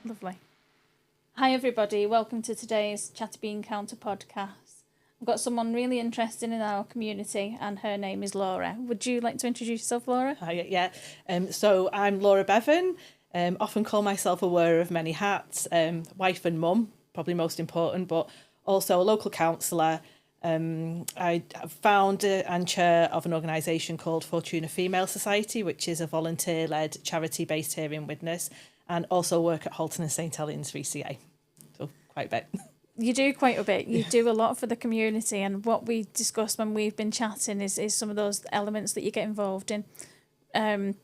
Lovely. Hi everybody, welcome to today's Chatty Encounter podcast. I've got someone really interesting in our community and her name is Laura. Would you like to introduce yourself, Laura? Hi, yeah. So I'm Laura Bevan, often call myself a wearer of many hats, wife and mum, probably most important, but also a local counsellor. I founder and chair of an organisation called Fortuna Female Society, which is a volunteer-led charity based here in Widnes, and also work at Halton and St Helens VCA. So quite a bit. You do quite a bit. You do a lot for the community, and what we discussed when we've been chatting is some of those elements that you get involved in. And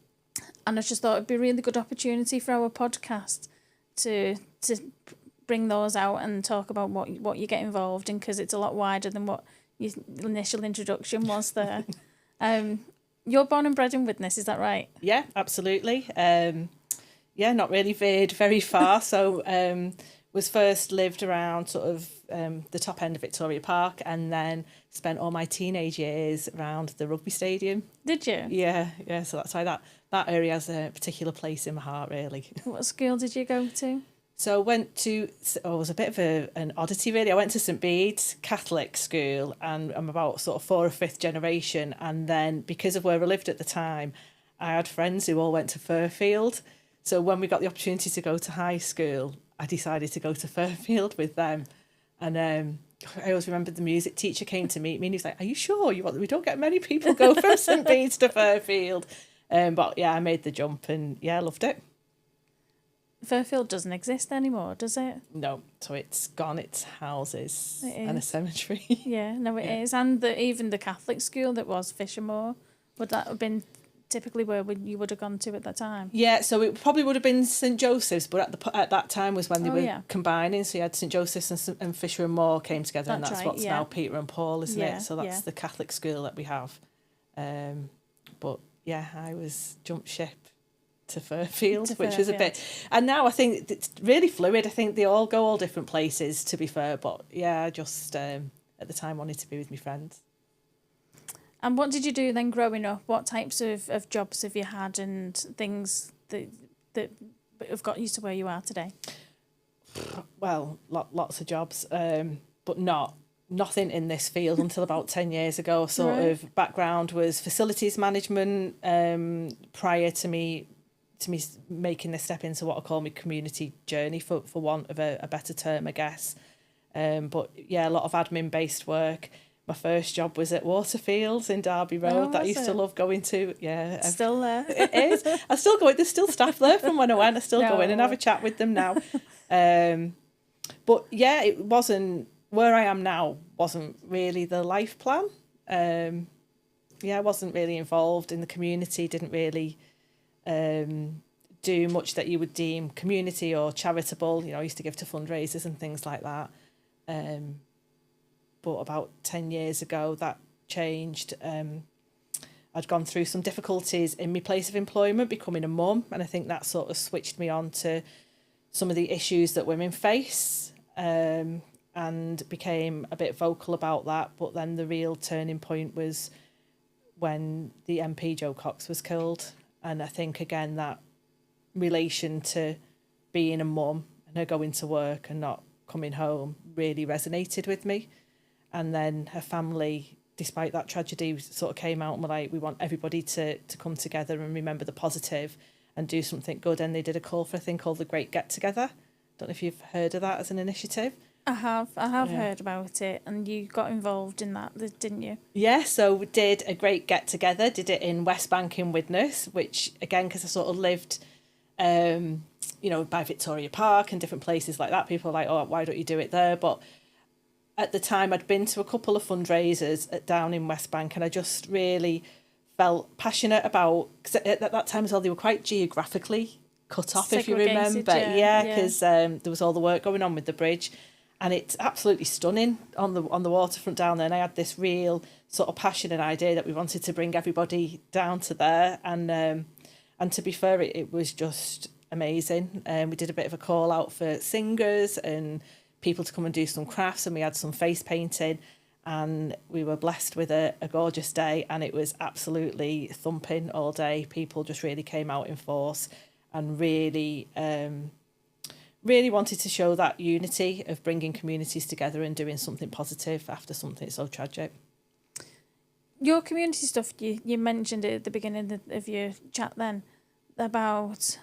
I just thought it'd be a really good opportunity for our podcast to bring those out and talk about what you get involved in, because it's a lot wider than what your initial introduction was there. You're born and bred in Widnes, is that right? Yeah, absolutely. Not really veered very far. So was first lived around sort of the top end of Victoria Park, and then spent all my teenage years around the rugby stadium. Did you? Yeah. So that's why that area has a particular place in my heart, really. What school did you go to? So I went to, it was a bit of an oddity really. I went to St Bede's Catholic school, and I'm about sort of 4th or 5th generation. And then because of where I lived at the time, I had friends who all went to Fairfield. So when we got the opportunity to go to high school, I decided to go to Fairfield with them. And I always remember the music teacher came to meet me and he was like, "Are you sure? We don't get many people go from St Bede's to Fairfield." But yeah, I made the jump and yeah, I loved it. Fairfield doesn't exist anymore, does it? No, so it's gone. It's houses and a cemetery. Yeah, no, it is. And even the Catholic school that was Fishermore, would that have been typically where you would have gone to at that time? Yeah, so it probably would have been St Joseph's, but at that time was when they were combining. So you had St Joseph's and Fisher and Moore came together, and that's right, what's now Peter and Paul, isn't it? So that's the Catholic school that we have. But yeah, I was jumped ship to Fairfield, which was a bit, and now I think it's really fluid. I think they all go all different places, to be fair, but yeah, I just at the time wanted to be with my friends. And what did you do then growing up? What types of jobs have you had and things that have got you to where you are today? Well, lots of jobs, but nothing in this field until about 10 years ago. Sort of background was facilities management prior to me making this step into what I call my community journey, for want of a better term, I guess. But yeah, a lot of admin based work. My first job was at Waterfields in Derby Road that I used to love going to. Yeah, still there. It is. I still go. There's still staff there from when I went. I still go in and have a chat with them now. But yeah, it wasn't where I am now. Wasn't really the life plan. I wasn't really involved in the community. Didn't really do much that you would deem community or charitable. I used to give to fundraisers and things like that. But about 10 years ago, that changed. I'd gone through some difficulties in my place of employment, becoming a mum, and I think that sort of switched me on to some of the issues that women face, and became a bit vocal about that. But then the real turning point was when the MP Jo Cox was killed, and I think again that relation to being a mum and her going to work and not coming home really resonated with me. And then her family, despite that tragedy, sort of came out and were like, we want everybody to come together and remember the positive and do something good. And they did a call for a thing called the Great Get Together. Don't know if you've heard of that as an initiative. I have heard about it, and you got involved in that, didn't you? Yeah, so we did a Great Get Together, did it in West Bank in Widnes, which again, because I sort of lived, by Victoria Park and different places like that, people are like, oh, why don't you do it there? But at the time, I'd been to a couple of fundraisers down in West Bank, and I just really felt passionate about, because at that time as well, they were quite geographically cut off, if you remember. Because there was all the work going on with the bridge, and it's absolutely stunning on the waterfront down there. And I had this real sort of passion and idea that we wanted to bring everybody down to there, and to be fair, it was just amazing. We did a bit of a call out for singers and people to come and do some crafts, and we had some face painting, and we were blessed with a gorgeous day, and it was absolutely thumping all day. People just really came out in force and really really wanted to show that unity of bringing communities together and doing something positive after something so tragic. Your community stuff, you mentioned it at the beginning of your chat then, about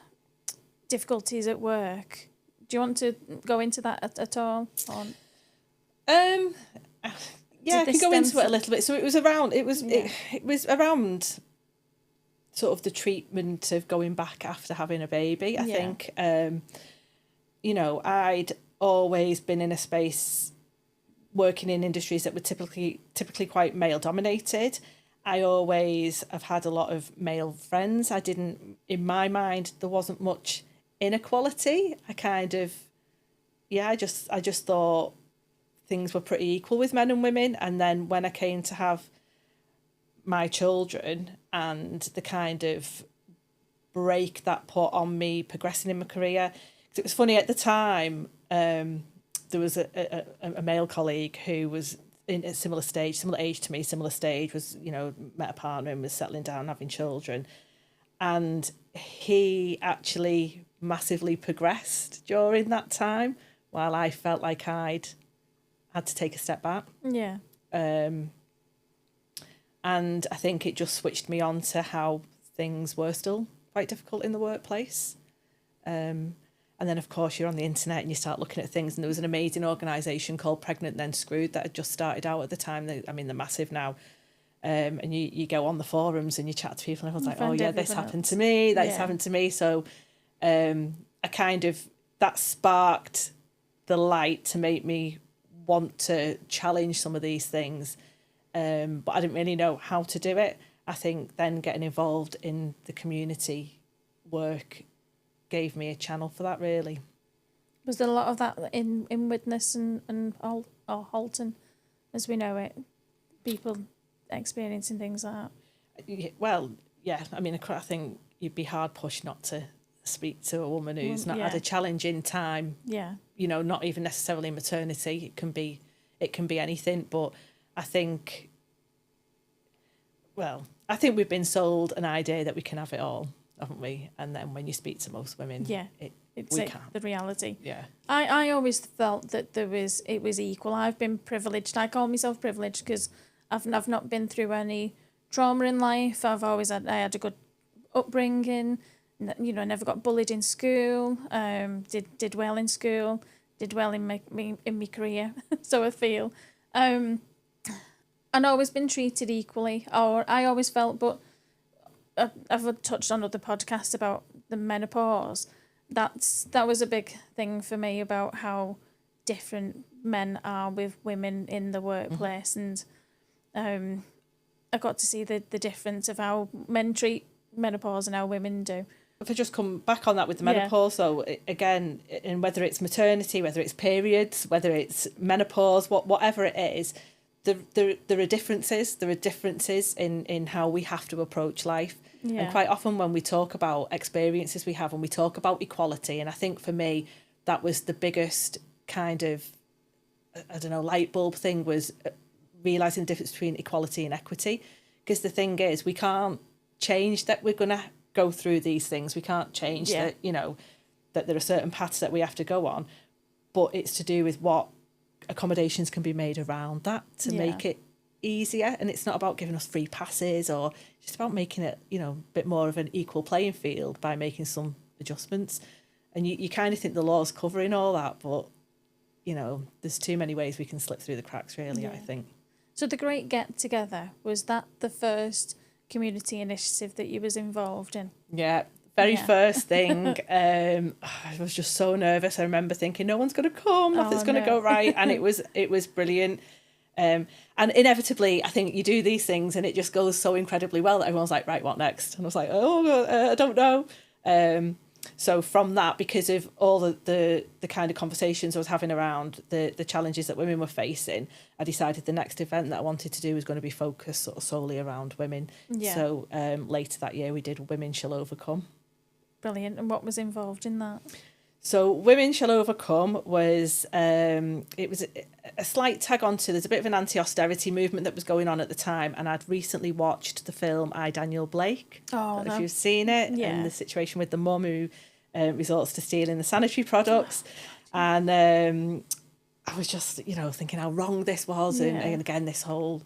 difficulties at work. Do you want to go into that at all? Yeah, I can go into it a little bit. So it was around sort of the treatment of going back after having a baby. I think, you know, I'd always been in a space working in industries that were typically quite male dominated. I always have had a lot of male friends. In my mind, there wasn't much inequality. I just thought things were pretty equal with men and women. And then when I came to have my children and the kind of break that put on me progressing in my career, it was funny at the time, there was a male colleague who was in a similar age to me, was, you know, met a partner and was settling down, having children. And he actually massively progressed during that time, while I felt like I'd had to take a step back. Yeah. And I think it just switched me on to how things were still quite difficult in the workplace. And then, of course, you're on the internet and you start looking at things. And there was an amazing organisation called Pregnant Then Screwed that had just started out at the time. They're massive now. And you go on the forums and you chat to people and everyone's like, oh, yeah, this happened to me, that's happened to me. So that sparked the light to make me want to challenge some of these things. But I didn't really know how to do it. I think then getting involved in the community work gave me a channel for that, really. Was there a lot of that in Widnes and Halton, as we know it? People experiencing things like that? Well, yeah. I mean, I think you'd be hard pushed not to speak to a woman who's not had a challenging time. Yeah. You know, not even necessarily maternity. It can be anything. But I think we've been sold an idea that we can have it all, haven't we? And then when you speak to most women, we can't. The reality. Yeah. I always felt that it was equal. I've been privileged. I call myself privileged because I've not been through any trauma in life. I had a good upbringing. You know, never got bullied in school. Did well in school. Did well in my career. So I feel, and always been treated equally. Or I always felt, but I've touched on other podcasts about the menopause. That was a big thing for me about how different men are with women in the workplace, and I got to see the difference of how men treat menopause and how women do. If I just come back on that with the menopause, so again, and whether it's maternity, whether it's periods, whether it's menopause, whatever it is, there are differences. There are differences in how we have to approach life. Yeah. And quite often when we talk about experiences we have, when we talk about equality, and I think for me, that was the biggest kind of, light bulb thing, was realising the difference between equality and equity. Because the thing is, we can't change that we're going to go through these things. We can't change that, that there are certain paths that we have to go on. But it's to do with what accommodations can be made around that to make it easier. And it's not about giving us free passes, or just about making it, a bit more of an equal playing field by making some adjustments. And you kind of think the law's covering all that, but, there's too many ways we can slip through the cracks, really, I think. So the Great Get Together, was that the first community initiative that you was involved in? Yeah, very first thing. I was just so nervous. I remember thinking, no one's going to come, nothing's going to go right. And it was brilliant. And inevitably, I think you do these things and it just goes so incredibly well that everyone's like, right, what next? And I was like, I don't know. So from that, because of all the kind of conversations I was having around the challenges that women were facing, I decided the next event that I wanted to do was going to be focused sort of solely around women. Yeah. So later that year we did Women Shall Overcome. Brilliant. And what was involved in that? So Women Shall Overcome was, it was a slight tag on to, there's a bit of an anti-austerity movement that was going on at the time, and I'd recently watched the film I, Daniel Blake. I don't know if you've seen it, and the situation with the mum who resorts to stealing the sanitary products. And I was just, thinking how wrong this was. And again, this whole,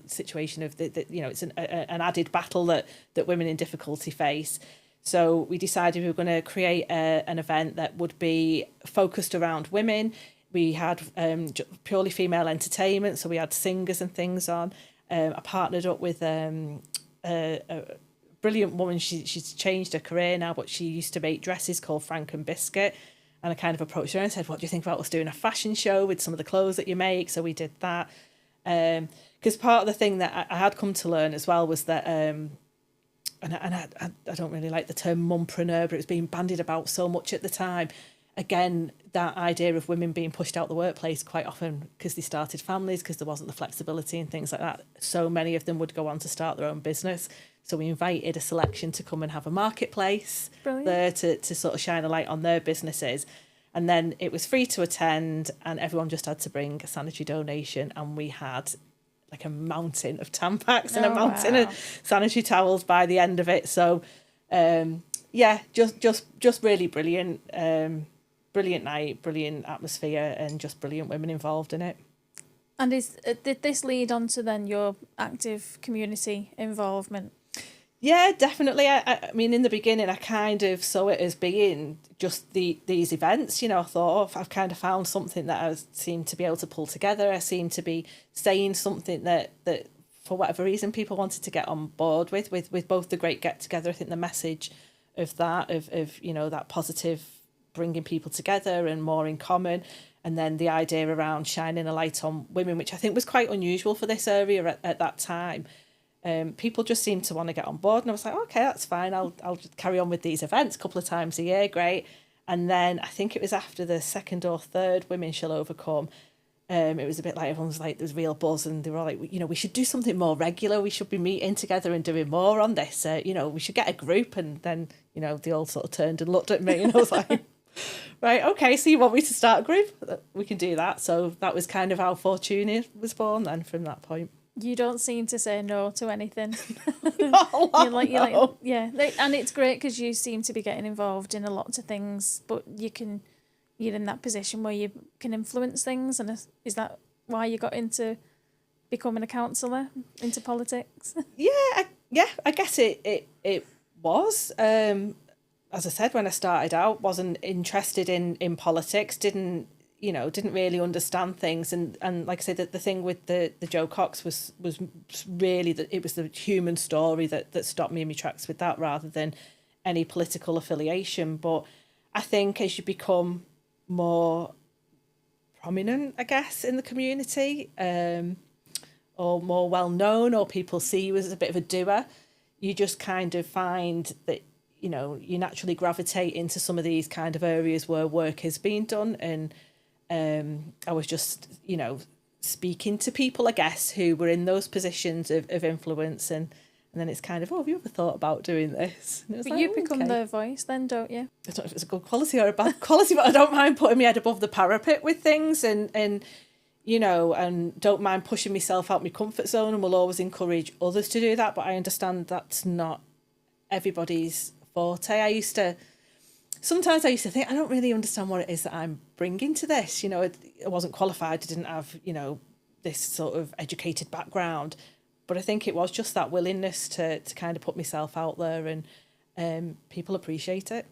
situation of, it's an added battle that women in difficulty face. So we decided we were going to create an event that would be focused around women. We had purely female entertainment, so we had singers and things on. I partnered up with a brilliant woman. She's changed her career now, but she used to make dresses called Frank and Biscuit. And I kind of approached her and said, what do you think about us doing a fashion show with some of the clothes that you make? So we did that. Because part of the thing that I had come to learn as well was that, and I don't really like the term mumpreneur, but it was being bandied about so much at the time. Again, that idea of women being pushed out the workplace quite often because they started families, because there wasn't the flexibility and things like that. So many of them would go on to start their own business. So we invited a selection to come and have a marketplace there to sort of shine a light on their businesses. And then it was free to attend, and everyone just had to bring a sanitary donation. And we had like a mountain of Tampax and a mountain of sanitary towels by the end of it. So, just really brilliant. Brilliant night, brilliant atmosphere, and just brilliant women involved in it. And did this lead on to then your active community involvement? Yeah, definitely. I mean, in the beginning, I kind of saw it as being just these events. I thought, I've kind of found something that I seem to be able to pull together. I seem to be saying something that for whatever reason, people wanted to get on board with both the Great Get Together. I think the message of that, of that positive, bringing people together and more in common. And then the idea around shining a light on women, which I think was quite unusual for this area at that time. People just seemed to want to get on board, and I was like, okay, that's fine. I'll just carry on with these events a couple of times a year, great. And then I think it was after the second or third Women Shall Overcome. It was a bit like everyone was like, there's real buzz, and they were all like, we should do something more regular. We should be meeting together and doing more on this. We should get a group. And then they all sort of turned and looked at me, and I was like, right, okay, so you want me to start a group? We can do that. So that was kind of how Fortuna was born then from that point. You don't seem to say no to anything. You're like, yeah. And it's great because you seem to be getting involved in a lot of things, but you're in that position where you can influence things. And is that why you got into becoming a councillor, into politics? I guess it was. As I said, when I started out, wasn't interested in politics, didn't really understand things. And like I said, the thing with the Jo Cox was really that it was the human story that stopped me in my tracks with that, rather than any political affiliation. But I think as you become more prominent, I guess, in the community, or more well known, or people see you as a bit of a doer, you just kind of find that you naturally gravitate into some of these kind of areas where work is being done. And I was just, speaking to people, I guess, who were in those positions of influence. And then it's kind of, have you ever thought about doing this? But like, you become their voice then, don't you? I don't know if it's a good quality or a bad quality, but I don't mind putting my head above the parapet with things and don't mind pushing myself out my comfort zone, and will always encourage others to do that. But I understand that's not everybody's forte. Sometimes I used to think, I don't really understand what it is that I'm bringing to this. I wasn't qualified. I didn't have, this sort of educated background. But I think it was just that willingness to kind of put myself out there, and people appreciate it.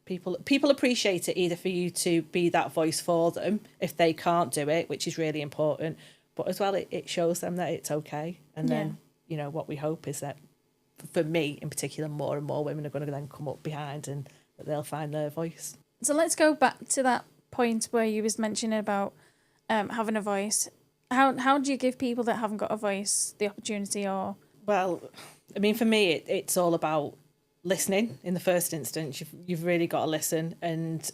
People appreciate it either for you to be that voice for them if they can't do it, which is really important. But as well, it shows them that it's okay. And then, what we hope is that, for me in particular, more and more women are going to then come up behind and that they'll find their voice. So let's go back to that point where you was mentioning about having a voice. How do you give people that haven't got a voice the opportunity? Or well, I mean, for me, it's all about listening in the first instance. You've really got to listen, and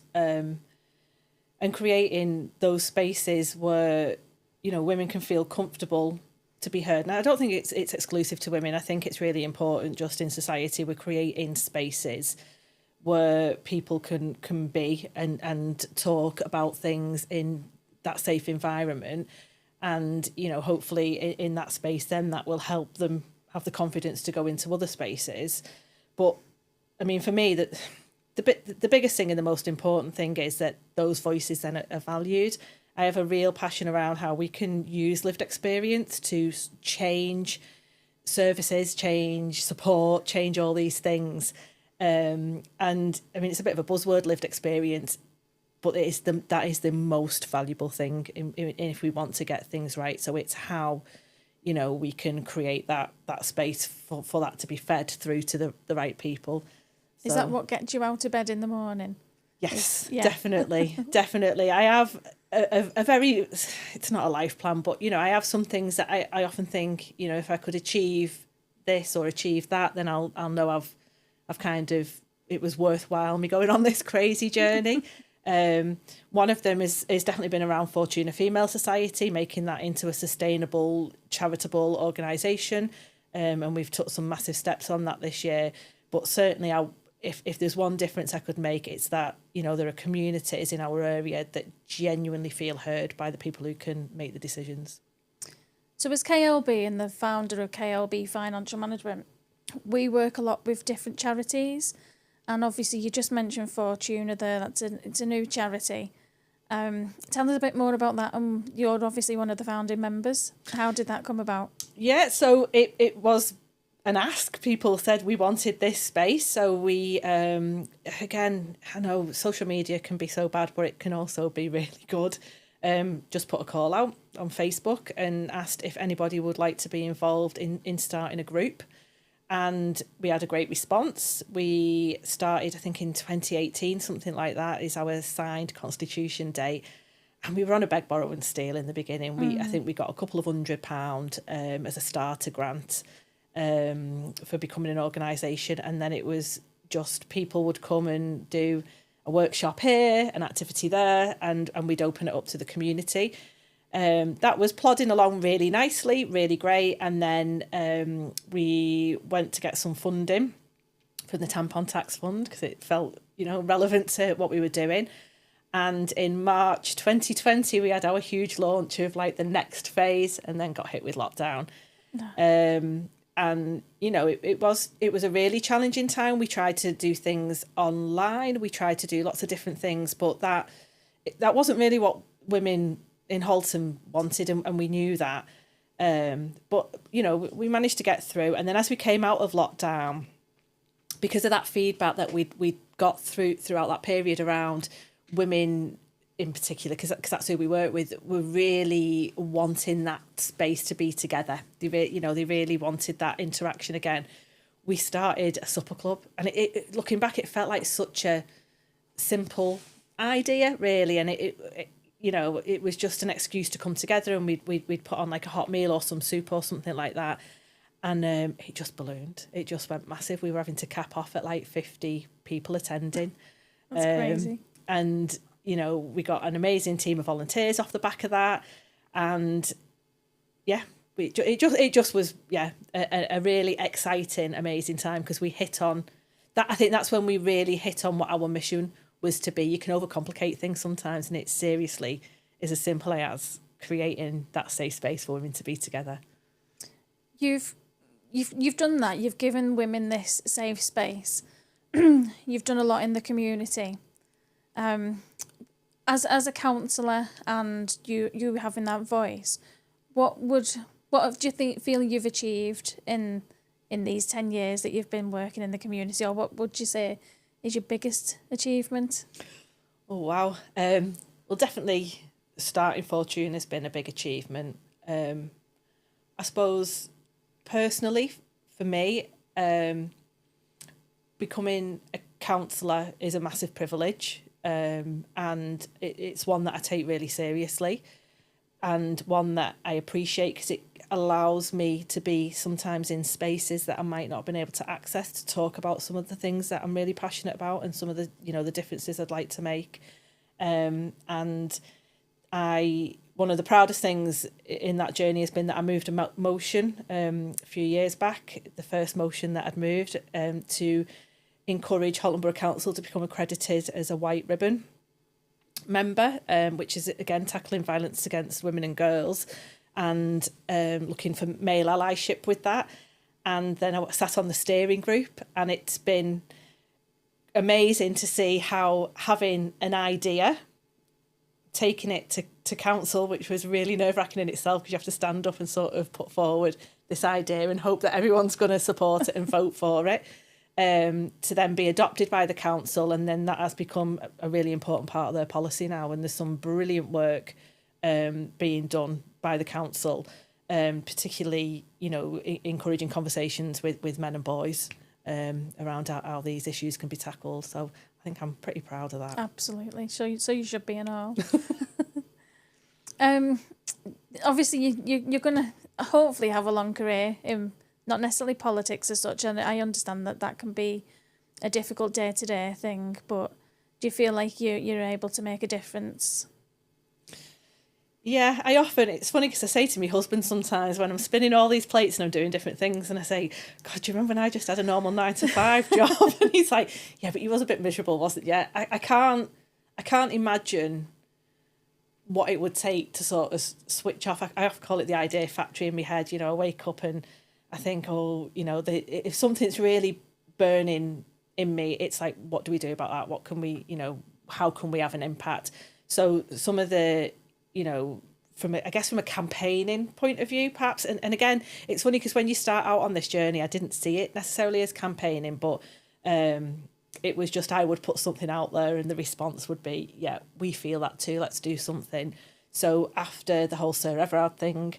creating those spaces where women can feel comfortable to be heard. Now, I don't think it's exclusive to women. I think it's really important just in society we're creating spaces where people can be and talk about things in that safe environment. And, hopefully in that space, then that will help them have the confidence to go into other spaces. But, I mean, for me, that the biggest thing and the most important thing is that those voices then are valued. I have a real passion around how we can use lived experience to change services, change support, change all these things. And I mean, it's a bit of a buzzword, lived experience, but that is the most valuable thing if we want to get things right. So it's how, we can create that space for that to be fed through to the right people. Is that what gets you out of bed in the morning? Yes, definitely. Definitely. I have a very, it's not a life plan, but, I have some things that I often think, if I could achieve this or achieve that, then I'll know I've kind of, it was worthwhile me going on this crazy journey. One of them is definitely been around Fortuna Female Society, making that into a sustainable, charitable organisation. And we've took some massive steps on that this year. But certainly, if there's one difference I could make, it's that, there are communities in our area that genuinely feel heard by the people who can make the decisions. So as KLB and the founder of KLB Financial Management, we work a lot with different charities. And obviously, you just mentioned Fortuna there. It's a new charity. Tell us a bit more about that. You're obviously one of the founding members. How did that come about? Yeah, so it was an ask. People said we wanted this space. So we, again, I know social media can be so bad, but it can also be really good. Just put a call out on Facebook and asked if anybody would like to be involved in starting a group. And we had a great response. We started, I think, in 2018, something like that, is our signed constitution date. And we were on a beg, borrow and steal in the beginning. I think we got a couple of £100 as a starter grant for becoming an organisation. And then it was just people would come and do a workshop here, an activity there, and we'd open it up to the community. That was plodding along really nicely, really great. And then we went to get some funding from the Tampon Tax Fund because it felt, relevant to what we were doing. And in March 2020, we had our huge launch of like the next phase and then got hit with lockdown. No. And, it was a really challenging time. We tried to do things online. We tried to do lots of different things, but that wasn't really what women in Halton wanted, and we knew that. But, we managed to get through. And then as we came out of lockdown, because of that feedback that we got throughout that period around women in particular, because that's who we work with, were really wanting that space to be together. They really wanted that interaction again. We started a supper club, and it looking back, it felt like such a simple idea, really, and it was just an excuse to come together, and we'd put on like a hot meal or some soup or something like that, and it just ballooned. It just went massive. We were having to cap off at like 50 people attending. That's crazy. And we got an amazing team of volunteers off the back of that, and it just was a really exciting, amazing time, because we hit on that. I think that's when we really hit on what our mission was to be. You can overcomplicate things sometimes, and it seriously is as simple as creating that safe space for women to be together. You've done that. You've given women this safe space. You've done a lot in the community. As a counsellor, and you having that voice, what do you feel you've achieved in these 10 years that you've been working in the community, or what would you say is your biggest achievement? Oh, wow. Well, definitely starting Fortuna has been a big achievement. I suppose personally, for me, becoming a counsellor is a massive privilege, and it's one that I take really seriously, and one that I appreciate because it allows me to be sometimes in spaces that I might not have been able to access to talk about some of the things that I'm really passionate about and some of the the differences I'd like to make. And one of the proudest things in that journey has been that I moved a motion a few years back, the first motion that I'd moved to encourage Halton Borough Council to become accredited as a white ribbon member, which is, again, tackling violence against women and girls, and looking for male allyship with that. And then I sat on the steering group, and it's been amazing to see how having an idea, taking it to council, which was really nerve-wracking in itself, because you have to stand up and sort of put forward this idea and hope that everyone's going to support it and vote for it, to then be adopted by the council. And then that has become a really important part of their policy now. And there's some brilliant work being done by the council, particularly, you know, encouraging conversations with men and boys around how these issues can be tackled. So I think I'm pretty proud of that. Absolutely. So you should be and all. Obviously, you're going to hopefully have a long career in not necessarily politics as such, and I understand that can be a difficult day-to-day thing, but do you feel like you're able to make a difference? Yeah, it's funny because I say to my husband sometimes when I'm spinning all these plates and I'm doing different things, and I say, God, do you remember when I just had a normal 9-to-5 job? And he's like, yeah, but you was a bit miserable, wasn't you? I can't imagine what it would take to sort of switch off. I have to call it the idea factory in my head. You know, I wake up and I think, oh, you know, if something's really burning in me, it's like, what do we do about that? What can we, you know, how can we have an impact? So some of the, you know, from a campaigning point of view, perhaps. And again, it's funny because when you start out on this journey, I didn't see it necessarily as campaigning, but it was just I would put something out there and the response would be, yeah, we feel that too, let's do something. So after the whole Sir Everard thing,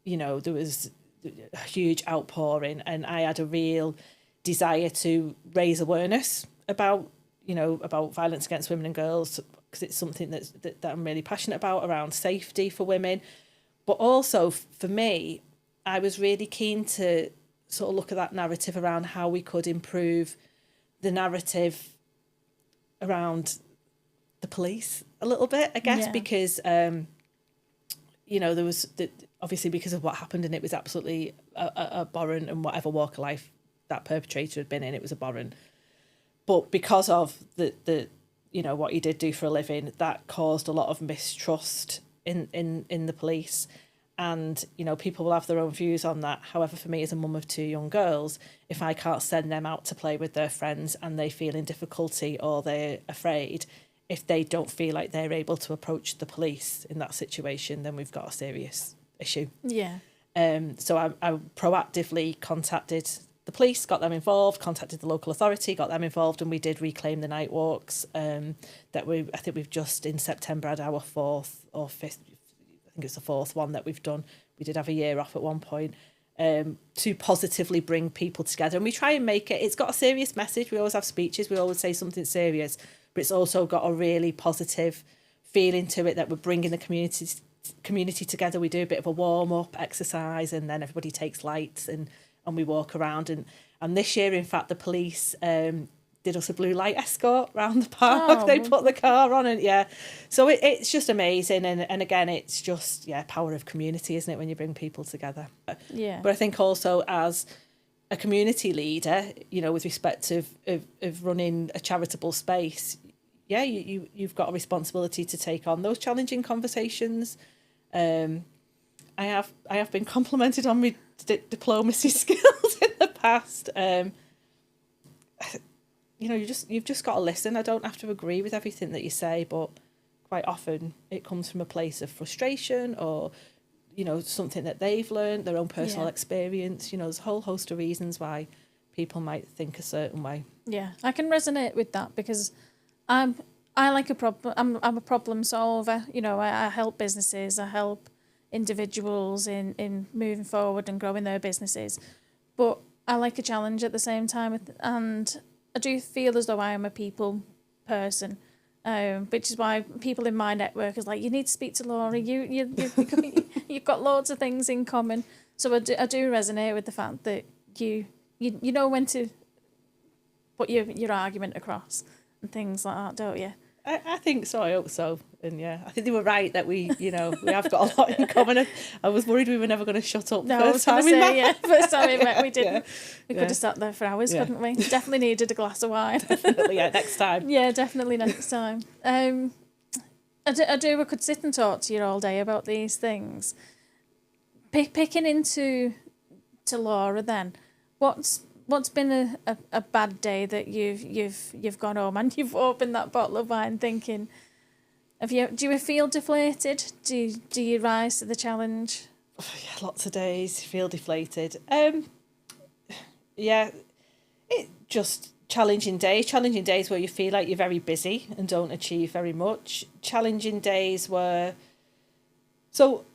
you know, there was a huge outpouring, and I had a real desire to raise awareness about, you know, about violence against women and girls, because it's something that I'm really passionate about, around safety for women. But also for me, I was really keen to sort of look at that narrative around how we could improve the narrative around the police a little bit, I guess, because, you know, there was, obviously because of what happened, and it was absolutely abhorrent, and whatever walk of life that perpetrator had been in, it was abhorrent. But because of the you know, what he did do for a living, that caused a lot of mistrust in the police. And, you know, people will have their own views on that. However, for me as a mum of 2 young girls, if I can't send them out to play with their friends and they feel in difficulty or they're afraid, if they don't feel like they're able to approach the police in that situation, then we've got a serious issue. Yeah. So I proactively contacted the police, got them involved, contacted the local authority, got them involved, and we did reclaim the night walks. I think we've just in September had our 4th or 5th, I think it's the 4th one that we've done. We did have a year off at one point, to positively bring people together. And we try and make it, it's got a serious message. We always have speeches, we always say something serious, but it's also got a really positive feeling to it, that we're bringing the community together. We do a bit of a warm-up exercise, and then everybody takes lights and we walk around. And this year, in fact, the police did us a blue light escort around the park. Oh. They put the car on, and so it's just amazing. And again, it's just power of community, isn't it, when you bring people together? Yeah. But I think also as a community leader, you know, with respect of running a charitable space, you've got a responsibility to take on those challenging conversations. I have been complimented on my diplomacy skills in the past. You know, you've just got to listen. I don't have to agree with everything that you say, but quite often it comes from a place of frustration, or, you know, something that they've learned, their own personal experience. You know, there's a whole host of reasons why people might think a certain way. Yeah, I can resonate with that, because I like a problem. I'm a problem solver. You know, I help businesses. I help individuals in moving forward and growing their businesses. But I like a challenge at the same time, and I do feel as though I am a people person, which is why people in my network is like, you need to speak to Laura. You've got loads of things in common. So I do resonate with the fact that you know when to put your argument across and things like that, don't you? I think so. I hope so. And I think they were right that we have got a lot in common. I was worried we were never going to shut up. No, first time we met, we didn't. We could have sat there for hours, couldn't we? Definitely needed a glass of wine. Definitely, next time. Yeah, definitely next time. I could sit and talk to you all day about these things. Picking into Laura then, what's what's been a bad day that you've gone home and you've opened that bottle of wine thinking, do you feel deflated? Do you rise to the challenge? Yeah, lots of days feel deflated. Yeah, it just challenging days where you feel like you're very busy and don't achieve very much. Challenging days where, so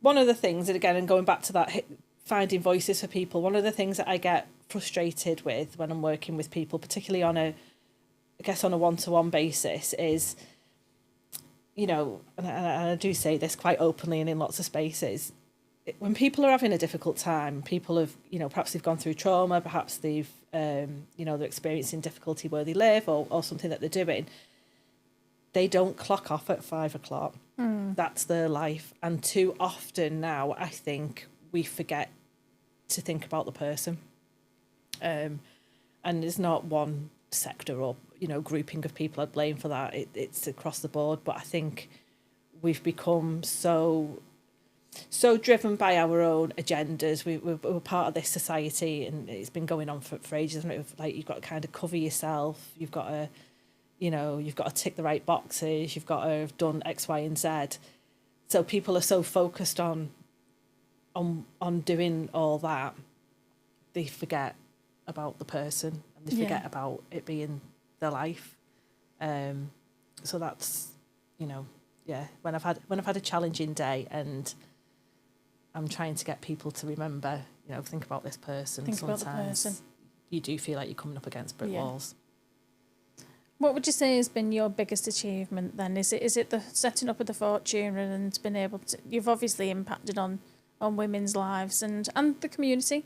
one of the things, and again, and going back to that, finding voices for people, one of the things that I get frustrated with when I'm working with people, particularly on a one-to-one basis, is, you know, and I do say this quite openly and in lots of spaces, when people are having a difficult time, people have, you know, perhaps they've gone through trauma, perhaps they've, you know, they're experiencing difficulty where they live or something that they're doing, they don't clock off at 5 o'clock. That's their life. And too often now, I think we forget to think about the person. And there's not one sector or, you know, grouping of people I'd blame for that. It's across the board. But I think we've become so driven by our own agendas. We're part of this society, and it's been going on for ages. Isn't it? Like, you've got to kind of cover yourself. You've got to, you know, you've got to tick the right boxes. You've got to have done X, Y, and Z. So people are so focused on doing all that, they forget about the person, and they forget about it being their life. So that's, you know, yeah. When I've had a challenging day and I'm trying to get people to remember, you know, think about this person. Think about the person. You do feel like you're coming up against brick walls. What would you say has been your biggest achievement then? Is it the setting up of the Fortune and been able to? You've obviously impacted on women's lives and the community.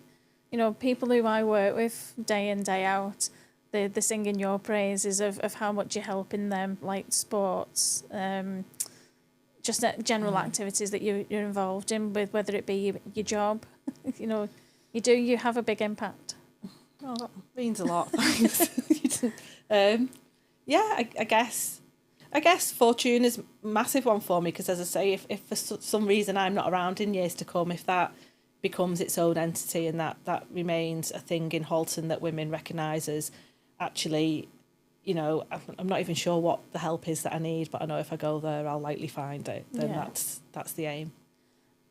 You know, people who I work with day in, day out, they're singing your praises of how much you're helping them, like sports, just general activities that you're involved in, with whether it be your job. You know, you have a big impact. Oh, that means a lot. Thanks. Yeah, I guess Fortune is a massive one for me, because, as I say, if for some reason I'm not around in years to come, if that becomes its own entity and that remains a thing in Halton that women recognise as, actually, you know, I'm not even sure what the help is that I need, but I know if I go there, I'll likely find it. Then that's the aim.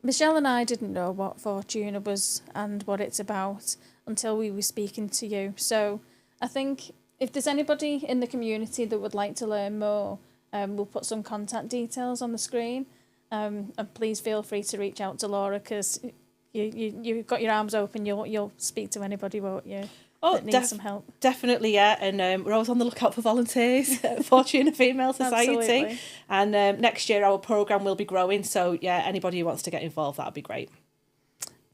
Michelle and I didn't know what Fortuna was and what it's about until we were speaking to you. So I think if there's anybody in the community that would like to learn more, we'll put some contact details on the screen. And please feel free to reach out to Laura, because you've got your arms open. You'll speak to anybody, won't you? That needs some help. Definitely, yeah. And we're always on the lookout for volunteers at Fortuna Female Society. Absolutely. And next year our programme will be growing. So, yeah, anybody who wants to get involved, that would be great.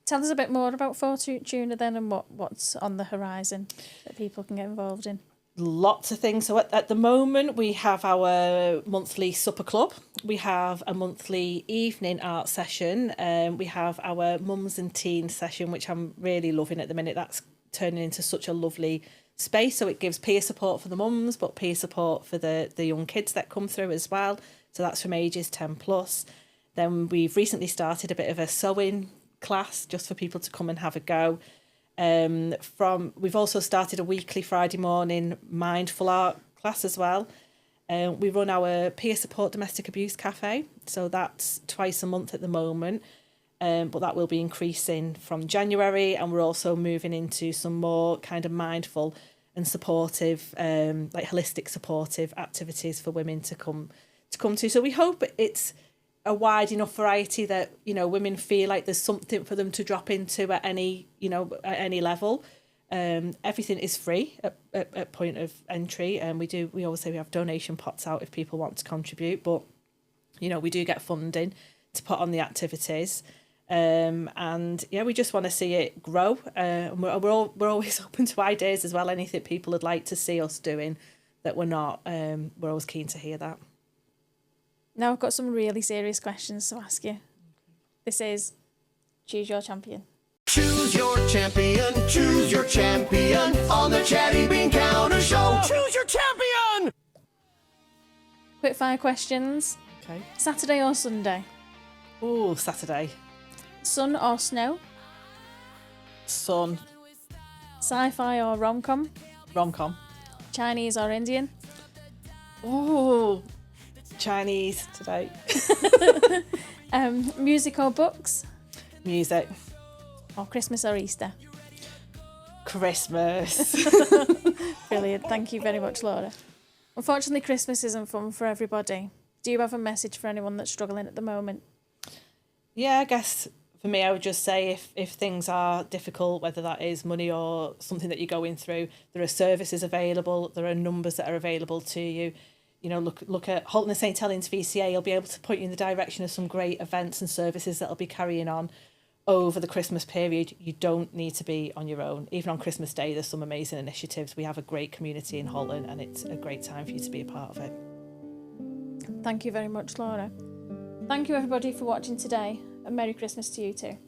Tell us a bit more about Fortuna then, and what's on the horizon that people can get involved in. Lots of things. So at the moment, we have our monthly supper club. We have a monthly evening art session. We have our mums and teens session, which I'm really loving at the minute. That's turning into such a lovely space. So it gives peer support for the mums, but peer support for the young kids that come through as well. So that's from ages 10 plus. Then we've recently started a bit of a sewing class just for people to come and have a go. We've also started a weekly Friday morning mindful art class as well. We run our peer support domestic abuse cafe, so that's twice a month at the moment, but that will be increasing from January, and we're also moving into some more kind of mindful and supportive, like holistic supportive activities for women to come to. So we hope it's a wide enough variety that, you know, women feel like there's something for them to drop into at any level. Everything is free at point of entry, and we always say we have donation pots out if people want to contribute, but, you know, we do get funding to put on the activities. And yeah, we just want to see it grow. We're always open to ideas as well. Anything people would like to see us doing that we're not, we're always keen to hear that. Now I've got some really serious questions to ask you. This is Choose Your Champion. Choose your champion on the Chatty Bean Counter Show. Choose your champion! Quick fire questions. Okay. Saturday or Sunday? Oh, Saturday. Sun or snow? Sun. Sci-fi or rom-com? Rom-com. Chinese or Indian? Ooh, Chinese today. Music or books? Music. Or Christmas or Easter? Christmas. Brilliant. Thank you very much, Laura. Unfortunately, Christmas isn't fun for everybody. Do you have a message for anyone that's struggling at the moment? Yeah, I guess for me, I would just say if things are difficult, whether that is money or something that you're going through, there are services available. There are numbers that are available to you. You know, look at Halton and St Helens VCA. You'll be able to point you in the direction of some great events and services that'll be carrying on over the Christmas period. You don't need to be on your own. Even on Christmas Day, there's some amazing initiatives. We have a great community in Halton, and it's a great time for you to be a part of it. Thank you very much, Laura. Thank you, everybody, for watching today, and Merry Christmas to you too.